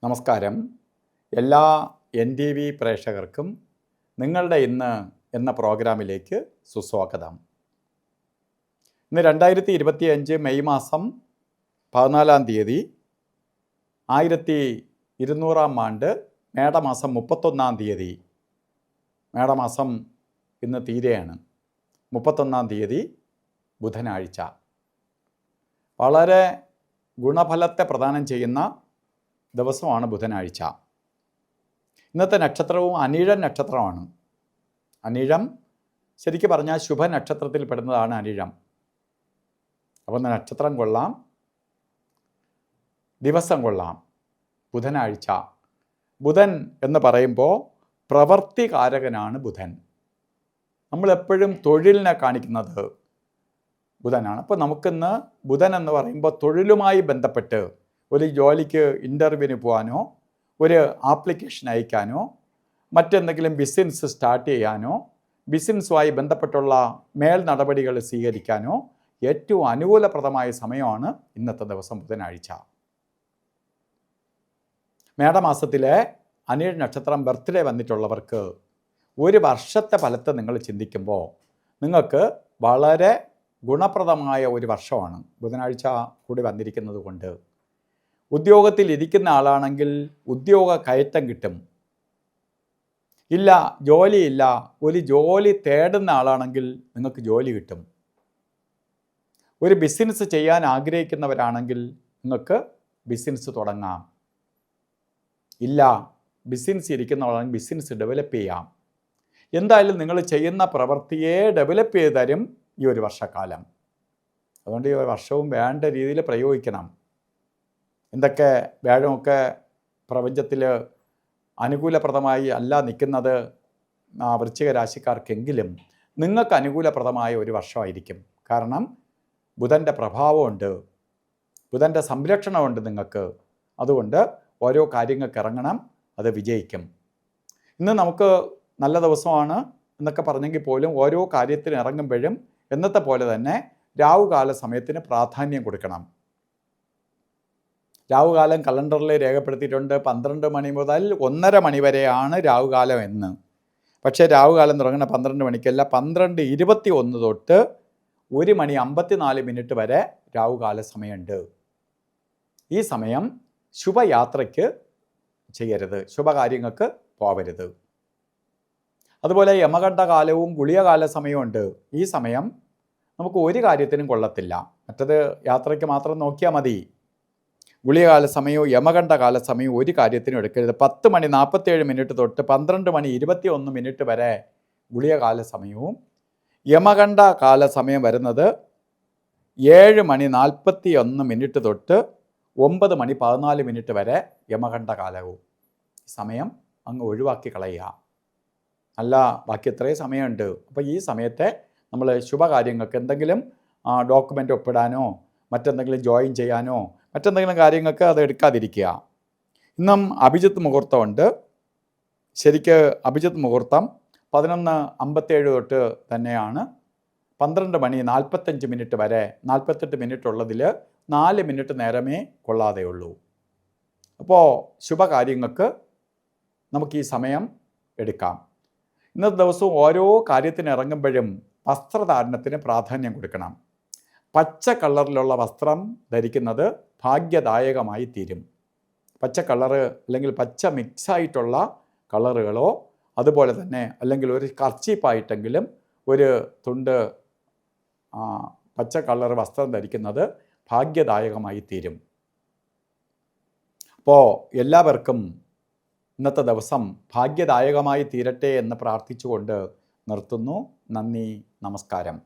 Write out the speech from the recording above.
നമസ്കാരം. എല്ലാ NTV പ്രേക്ഷകർക്കും നിങ്ങളുടെ ഇന്ന് എന്ന പ്രോഗ്രാമിലേക്ക് സുസ്വാഗതം. ഇന്ന് 2025 മെയ് മാസം 14-ാം തീയതി 1200-ാം ആണ്ട് മേടമാസം 31-ാം തീയതി. മേടമാസം ഇന്ന് തീരെയാണ്. 31-ാം തീയതി ബുധനാഴ്ച. വളരെ ഗുണഫലത്തെ പ്രദാനം ചെയ്യുന്ന ദിവസമാണ് ബുധനാഴ്ച. ഇന്നത്തെ നക്ഷത്രവും അനിഴം നക്ഷത്രമാണ്. അനിഴം ശരിക്കും പറഞ്ഞാൽ ശുഭനക്ഷത്രത്തിൽ പെടുന്നതാണ് അനിഴം. അപ്പോൾ നക്ഷത്രം കൊള്ളാം, ദിവസം കൊള്ളാം. ബുധനാഴ്ച. ബുധൻ എന്ന് പറയുമ്പോൾ പ്രവൃത്തികാരകനാണ് ബുധൻ. നമ്മളെപ്പോഴും തൊഴിലിനെ കാണിക്കുന്നത് ബുധനാണ്. അപ്പോൾ നമുക്കിന്ന് ബുധൻ എന്ന് പറയുമ്പോൾ തൊഴിലുമായി ബന്ധപ്പെട്ട് ഒരു ജോലിക്ക് ഇൻ്റർവ്യൂവിന് പോകാനോ, ഒരു ആപ്ലിക്കേഷൻ അയക്കാനോ, മറ്റെന്തെങ്കിലും ബിസിനസ് സ്റ്റാർട്ട് ചെയ്യാനോ, ബിസിനസ്സുമായി ബന്ധപ്പെട്ടുള്ള മേൽ നടപടികൾ സ്വീകരിക്കാനോ ഏറ്റവും അനുകൂലപ്രദമായ സമയമാണ് ഇന്നത്തെ ദിവസം ബുധനാഴ്ച. മേടമാസത്തിലെ അനിഴ നക്ഷത്രം ബർത്ത്ഡേ വന്നിട്ടുള്ളവർക്ക് ഒരു വർഷത്തെ ഫലത്തെ നിങ്ങൾ ചിന്തിക്കുമ്പോൾ നിങ്ങൾക്ക് വളരെ ഗുണപ്രദമായ ഒരു വർഷമാണ് ബുധനാഴ്ച കൂടി വന്നിരിക്കുന്നത് കൊണ്ട്. ഉദ്യോഗത്തിൽ ഇരിക്കുന്ന ആളാണെങ്കിൽ ഉദ്യോഗ കയറ്റം കിട്ടും. ഇല്ല, ജോലിയില്ല, ഒരു ജോലി തേടുന്ന ആളാണെങ്കിൽ നിങ്ങൾക്ക് ജോലി കിട്ടും. ഒരു ബിസിനസ് ചെയ്യാൻ ആഗ്രഹിക്കുന്നവരാണെങ്കിൽ നിങ്ങൾക്ക് ബിസിനസ് തുടങ്ങാം. ഇല്ല, ബിസിനസ് ഇരിക്കുന്നവരാണെങ്കിൽ ബിസിനസ് ഡെവലപ്പ് ചെയ്യാം. എന്തായാലും നിങ്ങൾ ചെയ്യുന്ന പ്രവൃത്തിയെ ഡെവലപ്പ് ചെയ്ത് തരും ഈ ഒരു വർഷക്കാലം. അതുകൊണ്ട് ഈ വർഷവും വേണ്ട രീതിയിൽ പ്രയോഗിക്കണം. എന്തൊക്കെ വ്യാഴമൊക്കെ പ്രപഞ്ചത്തിൽ അനുകൂലപ്രദമായി അല്ല നിൽക്കുന്നത് വൃശ്ചിക രാശിക്കാർക്കെങ്കിലും നിങ്ങൾക്ക് അനുകൂലപ്രദമായ ഒരു വർഷമായിരിക്കും. കാരണം ബുധൻ്റെ പ്രഭാവമുണ്ട്, ബുധൻ്റെ സംരക്ഷണമുണ്ട് നിങ്ങൾക്ക്. അതുകൊണ്ട് ഓരോ കാര്യങ്ങൾക്ക് ഇറങ്ങണം, അത് വിജയിക്കും. ഇന്ന് നമുക്ക് നല്ല ദിവസമാണ് എന്നൊക്കെ പറഞ്ഞെങ്കിൽ പോലും ഓരോ കാര്യത്തിന് ഇറങ്ങുമ്പോഴും എന്നത്തെ പോലെ തന്നെ രാവുകാല സമയത്തിന് പ്രാധാന്യം കൊടുക്കണം. രാവുകാലം കലണ്ടറിൽ രേഖപ്പെടുത്തിയിട്ടുണ്ട്. 12 മണി മുതൽ 1:30 മണി വരെയാണ് രാവുകാലം എന്ന്. പക്ഷേ രാവുകാലം തുടങ്ങുന്ന 12 മണിക്കല്ല, 12:21 തൊട്ട് 1:54 വരെ രാവുകാല സമയമുണ്ട്. ഈ സമയം ശുഭയാത്രയ്ക്ക് ചെയ്യരുത്, ശുഭകാര്യങ്ങൾക്ക് പോവരുത്. അതുപോലെ യമകണ്ഠകാലവും ഗുളികകാല സമയമുണ്ട്. ഈ സമയം നമുക്ക് ഒരു കാര്യത്തിനും കൊള്ളത്തില്ല. മറ്റത് യാത്രയ്ക്ക് മാത്രം നോക്കിയാൽ മതി. ഗുളികകാല സമയവും യമകണ്ഠകാല സമയവും ഒരു കാര്യത്തിനും എടുക്കരുത്. 10:47 തൊട്ട് 12:21 വരെ ഗുളികകാല സമയവും യമകണ്ഠകാല സമയം വരുന്നത് 7:41 തൊട്ട് 9:14 വരെ യമകണ്ഠകാലവും. സമയം അങ്ങ് ഒഴിവാക്കി കളയുക. അല്ല, ബാക്കി എത്രയും സമയമുണ്ട്. അപ്പോൾ ഈ സമയത്തെ നമ്മൾ ശുഭകാര്യങ്ങൾക്ക് എന്തെങ്കിലും ഡോക്യുമെൻ്റ് ഒപ്പിടാനോ, മറ്റെന്തെങ്കിലും ജോയിൻ ചെയ്യാനോ, മറ്റെന്തെങ്കിലും കാര്യങ്ങൾക്ക് അത് എടുക്കാതിരിക്കുക. ഇന്നും അഭിജിത്ത് മുഹൂർത്തമുണ്ട്. ശരിക്ക് അഭിജിത്ത് മുഹൂർത്തം 11:57 തൊട്ട് തന്നെയാണ് 12:45 വരെ. 48 ഉള്ളതിൽ 4 മിനിറ്റ് നേരമേ കൊള്ളാതെ ഉള്ളൂ. അപ്പോൾ ശുഭകാര്യങ്ങൾക്ക് നമുക്ക് ഈ സമയം എടുക്കാം. ഇന്നത്തെ ദിവസവും ഓരോ കാര്യത്തിന് ഇറങ്ങുമ്പോഴും വസ്ത്രധാരണത്തിന് പ്രാധാന്യം കൊടുക്കണം. പച്ച കളറിലുള്ള വസ്ത്രം ധരിക്കുന്നത് ഭാഗ്യദായകമായി തീരും. പച്ച കളറ് അല്ലെങ്കിൽ പച്ച മിക്സായിട്ടുള്ള കളറുകളോ, അതുപോലെ തന്നെ അല്ലെങ്കിൽ ഒരു കർച്ചീപ്പായിട്ടെങ്കിലും ഒരു തുണ്ട് പച്ച കളർ വസ്ത്രം ധരിക്കുന്നത് ഭാഗ്യദായകമായി തീരും. അപ്പോൾ എല്ലാവർക്കും ഇന്നത്തെ ദിവസം ഭാഗ്യദായകമായി തീരട്ടെ എന്ന് പ്രാർത്ഥിച്ചുകൊണ്ട് നിർത്തുന്നു. നന്ദി, നമസ്കാരം.